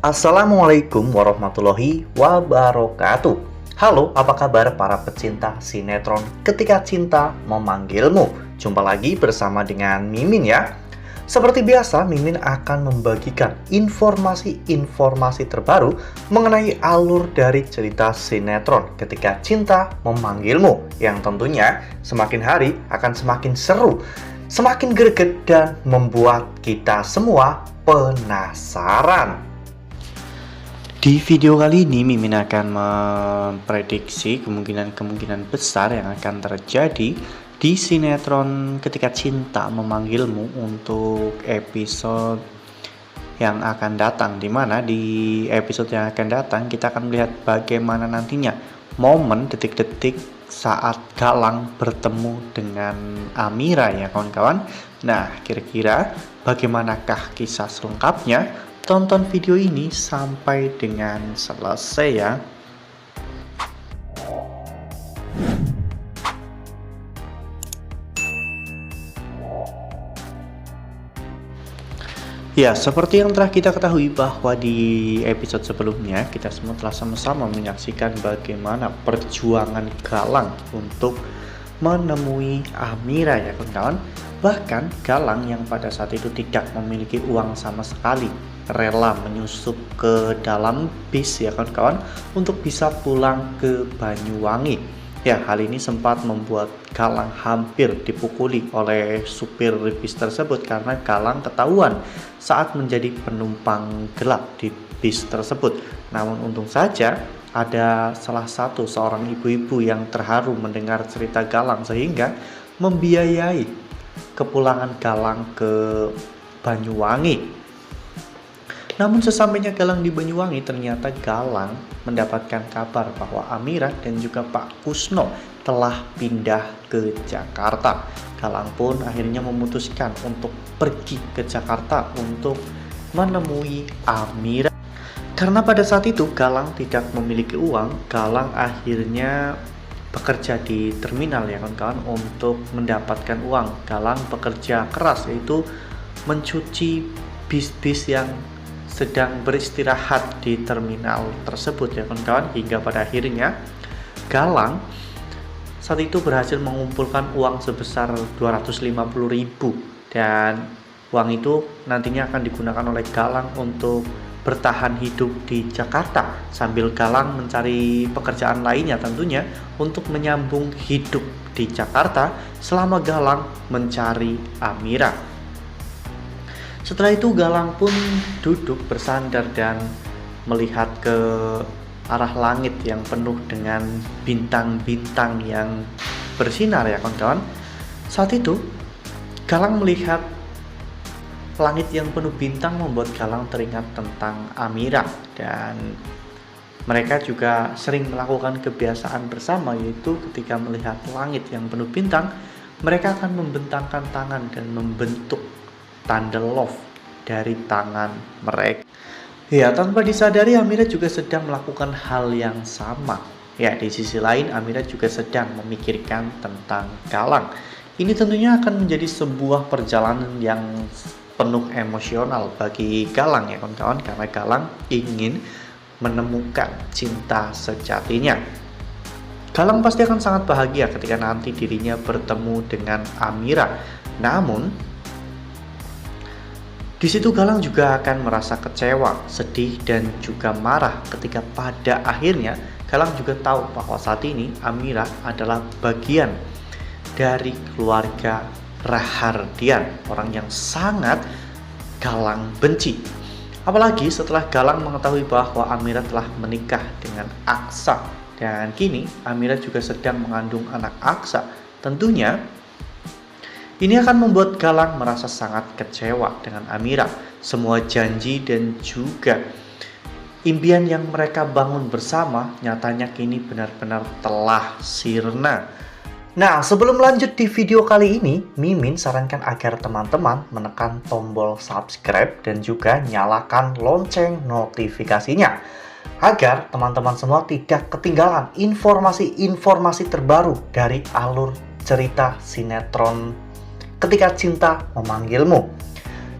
Assalamualaikum warahmatullahi wabarakatuh. Halo, apa kabar para pecinta sinetron Ketika Cinta Memanggilmu? Jumpa lagi bersama dengan Mimin ya. Seperti biasa, Mimin akan membagikan informasi-informasi terbaru mengenai alur dari cerita sinetron Ketika Cinta Memanggilmu, yang tentunya semakin hari akan semakin seru, semakin greget, dan membuat kita semua penasaran. Di video kali ini, Mimin akan memprediksi kemungkinan-kemungkinan besar yang akan terjadi di sinetron Ketika Cinta Memanggilmu untuk episode yang akan datang. Dimana di episode yang akan datang, kita akan melihat bagaimana nantinya momen detik-detik saat Galang bertemu dengan Amira ya kawan-kawan. Nah, kira-kira bagaimanakah kisah selengkapnya? Tonton video ini sampai dengan selesai ya. Ya, seperti yang telah kita ketahui bahwa di episode sebelumnya kita semua telah sama-sama menyaksikan bagaimana perjuangan Galang untuk menemui Amira ya kawan-kawan. Bahkan Galang yang pada saat itu tidak memiliki uang sama sekali rela menyusup ke dalam bis ya kawan-kawan untuk bisa pulang ke Banyuwangi. Ya, hal ini sempat membuat Galang hampir dipukuli oleh supir bis tersebut karena Galang ketahuan saat menjadi penumpang gelap di bis tersebut. Namun untung saja ada salah satu seorang ibu-ibu yang terharu mendengar cerita Galang sehingga membiayai kepulangan Galang ke Banyuwangi. Namun sesampainya Galang di Banyuwangi, ternyata Galang mendapatkan kabar bahwa Amira dan juga Pak Kusno telah pindah ke Jakarta. Galang pun akhirnya memutuskan untuk pergi ke Jakarta untuk menemui Amira. Karena pada saat itu Galang tidak memiliki uang, Galang akhirnya bekerja di terminal ya kawan-kawan untuk mendapatkan uang. Galang bekerja keras, yaitu mencuci bis-bis yang sedang beristirahat di terminal tersebut ya kawan-kawan, hingga pada akhirnya Galang saat itu berhasil mengumpulkan uang sebesar 250.000, dan uang itu nantinya akan digunakan oleh Galang untuk bertahan hidup di Jakarta sambil Galang mencari pekerjaan lainnya tentunya untuk menyambung hidup di Jakarta selama Galang mencari Amira. Setelah itu Galang pun duduk bersandar dan melihat ke arah langit yang penuh dengan bintang-bintang yang bersinar ya kawan-kawan. Saat itu Galang melihat langit yang penuh bintang membuat Galang teringat tentang Amira, dan mereka juga sering melakukan kebiasaan bersama, yaitu ketika melihat langit yang penuh bintang mereka akan membentangkan tangan dan membentuk tanda love dari tangan mereka. Ya, tanpa disadari Amira juga sedang melakukan hal yang sama. Ya, di sisi lain Amira juga sedang memikirkan tentang Galang. Ini tentunya akan menjadi sebuah perjalanan yang penuh emosional bagi Galang ya kawan-kawan, karena Galang ingin menemukan cinta sejatinya. Galang pasti akan sangat bahagia ketika nanti dirinya bertemu dengan Amira. Namun di situ Galang juga akan merasa kecewa, sedih, dan juga marah ketika pada akhirnya Galang juga tahu bahwa saat ini Amira adalah bagian dari keluarga Rahardian, orang yang sangat Galang benci. Apalagi setelah Galang mengetahui bahwa Amira telah menikah dengan Aksa, dan kini Amira juga sedang mengandung anak Aksa. Tentunya ini akan membuat Galang merasa sangat kecewa dengan Amira. Semua janji dan juga impian yang mereka bangun bersama nyatanya kini benar-benar telah sirna. Nah, sebelum lanjut di video kali ini, Mimin sarankan agar teman-teman menekan tombol subscribe dan juga nyalakan lonceng notifikasinya, agar teman-teman semua tidak ketinggalan informasi-informasi terbaru dari alur cerita sinetron Ketika Cinta Memanggilmu.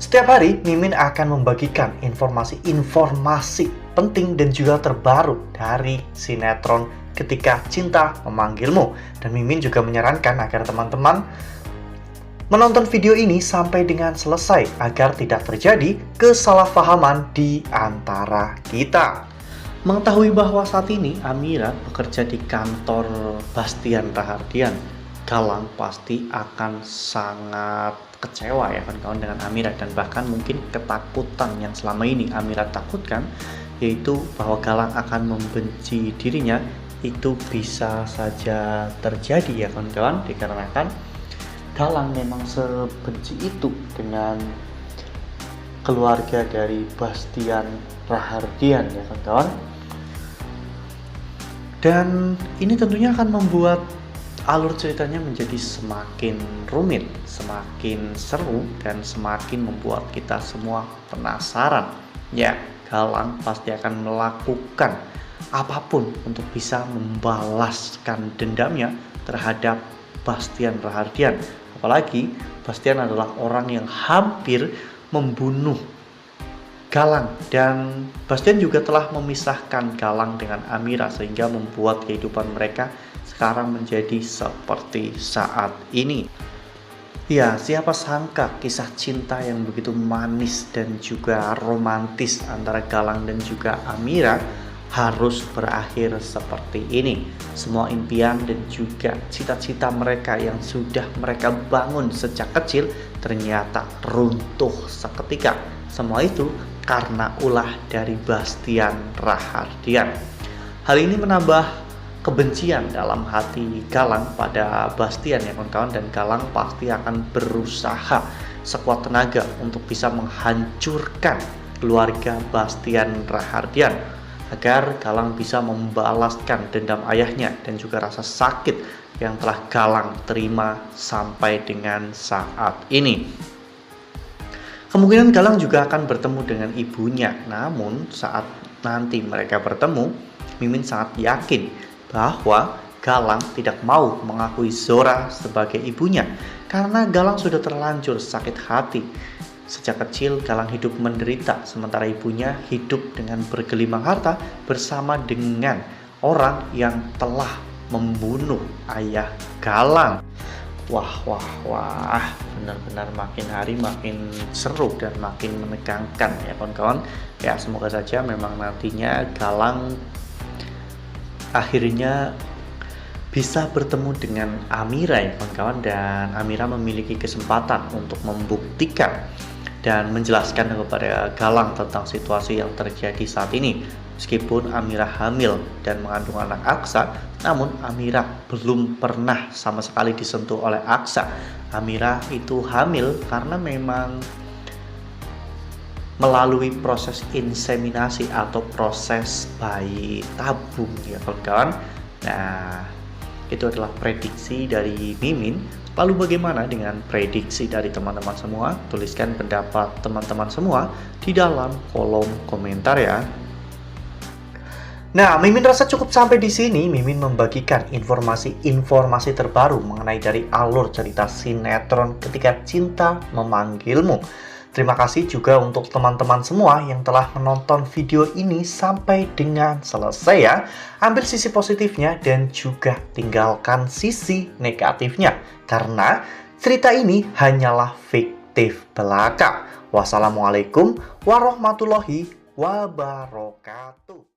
Setiap hari, Mimin akan membagikan informasi-informasi penting dan juga terbaru dari sinetron Ketika Cinta Memanggilmu. Dan Mimin juga menyarankan agar teman-teman menonton video ini sampai dengan selesai agar tidak terjadi kesalahpahaman di antara kita. Mengetahui bahwa saat ini Amira bekerja di kantor Bastian Rahardian, Galang pasti akan sangat kecewa ya kawan-kawan dengan Amira, dan bahkan mungkin ketakutan yang selama ini Amira takutkan, yaitu bahwa Galang akan membenci dirinya, itu bisa saja terjadi ya kawan-kawan, dikarenakan Galang memang sebenci itu dengan keluarga dari Bastian Rahardian ya kawan-kawan. Dan ini tentunya akan membuat alur ceritanya menjadi semakin rumit, semakin seru, dan semakin membuat kita semua penasaran. Ya, Galang pasti akan melakukan apapun untuk bisa membalaskan dendamnya terhadap Bastian Rahardian. Apalagi Bastian adalah orang yang hampir membunuh Galang, dan Bastian juga telah memisahkan Galang dengan Amira sehingga membuat kehidupan mereka sekarang menjadi seperti saat ini. Ya, siapa sangka kisah cinta yang begitu manis dan juga romantis antara Galang dan juga Amira harus berakhir seperti ini. Semua impian dan juga cita-cita mereka yang sudah mereka bangun sejak kecil ternyata runtuh seketika. Semua itu karena ulah dari Bastian Rahardian. Hal ini menambah kebencian dalam hati Galang pada Bastian ya kawan-kawan, dan Galang pasti akan berusaha sekuat tenaga untuk bisa menghancurkan keluarga Bastian Rahardian agar Galang bisa membalaskan dendam ayahnya dan juga rasa sakit yang telah Galang terima sampai dengan saat ini. Kemungkinan Galang juga akan bertemu dengan ibunya. Namun saat nanti mereka bertemu, Mimin sangat yakin bahwa Galang tidak mau mengakui Zora sebagai ibunya karena Galang sudah terlanjur sakit hati. Sejak kecil Galang hidup menderita, sementara ibunya hidup dengan bergelimang harta bersama dengan orang yang telah membunuh ayah Galang. Wah, benar-benar makin hari makin seru dan makin menegangkan ya kawan-kawan. Ya, semoga saja memang nantinya Galang akhirnya bisa bertemu dengan Amira ya kawan-kawan, dan Amira memiliki kesempatan untuk membuktikan dan menjelaskan kepada Galang tentang situasi yang terjadi saat ini. Meskipun Amira hamil dan mengandung anak Aksa, namun Amira belum pernah sama sekali disentuh oleh Aksa. Amira itu hamil karena memang melalui proses inseminasi atau proses bayi tabung ya kawan-kawan. Nah, itu adalah prediksi dari Mimin. Lalu bagaimana dengan prediksi dari teman-teman semua? Tuliskan pendapat teman-teman semua di dalam kolom komentar ya. Nah, Mimin rasa cukup sampai di sini. Mimin membagikan informasi-informasi terbaru mengenai dari alur cerita sinetron Ketika Cinta Memanggilmu. Terima kasih juga untuk teman-teman semua yang telah menonton video ini sampai dengan selesai ya. Ambil sisi positifnya dan juga tinggalkan sisi negatifnya, karena cerita ini hanyalah fiktif belaka. Wassalamualaikum warahmatullahi wabarakatuh.